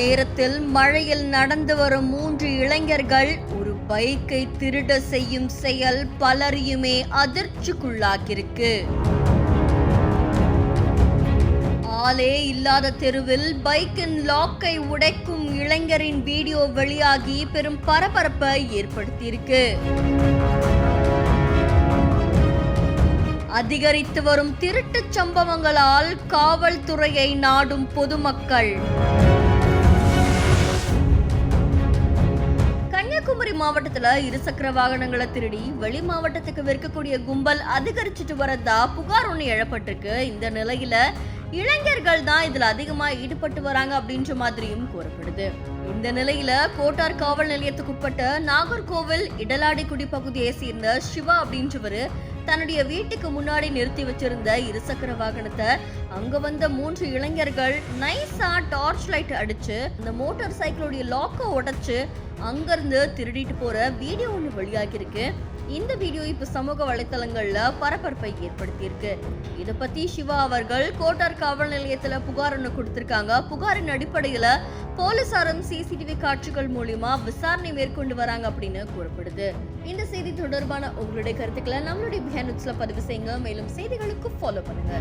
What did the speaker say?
நேரத்தில் மழையில் நடந்து வரும் 3 இளைஞர்கள் ஒரு பைக்கை திருட செய்யும் செயல் பலரையுமே அதிர்ச்சிக்குள்ளாக்கியிருக்கு. ஆளே இல்லாத தெருவில் பைக்கின் லாக்கை உடைக்கும் இளைஞரின் வீடியோ வெளியாகி பெரும் பரபரப்பை ஏற்படுத்தியிருக்கு. அதிகரித்து வரும் திருட்டுச் சம்பவங்களால் காவல்துறையை நாடும் பொதுமக்கள். கன்னியாகுமரி மாவட்டத்துல இருசக்கர வாகனங்களை திருடி வெளி மாவட்டத்துக்கு விற்கக்கூடிய கும்பல் அதிகரிச்சுட்டு வரதா புகார் ஒன்று எழப்பட்டிருக்கு. இந்த நிலையில இளைஞர்கள் தான் இதுல அதிகமா ஈடுபட்டு வராங்க அப்படின்ற மாதிரியும் கூறப்படுது. இந்த நிலையில கோட்டார் காவல் நிலையத்துக்குட்பட்ட நாகர்கோவில் இடலாடிக்குடி பகுதியை சேர்ந்த சிவா அப்படின்றவரு தன்னுடைய வீட்டுக்கு முன்னாடி நிறுத்தி வச்சிருந்த இருசக்கர வாகனத்தை அங்க வந்த 3 இளைஞர்கள் நைஸா டார்ச் லைட் அடிச்சு அந்த மோட்டார் சைக்கிளுடைய லாக்கை உடைச்சு அங்கிருந்து திருடிட்டு போற வீடியோ ஒன்று வெளியாகிருக்கு. இந்த வீடியோ இப்ப சமூக வலைத்தளங்கள்ல பரபரப்பை ஏற்படுத்தியிருக்கு. இதை பத்தி சிவா அவர்கள் கோட்டார் காவல் நிலையத்துல புகார் ஒன்று கொடுத்திருக்காங்க. புகாரின் அடிப்படையில போலீசாரும் சிசிடிவி காட்சிகள் மூலியமா விசாரணை மேற்கொண்டு வராங்க அப்படின்னு கூறப்படுது. இந்த செய்தி தொடர்பான உங்களுடைய கருத்துக்களை நம்மளுடைய பிஹைண்ட் நியூஸ்ல பதிவு செய்யுங்க. மேலும் செய்திகளுக்கு ஃபாலோ பண்ணுங்க.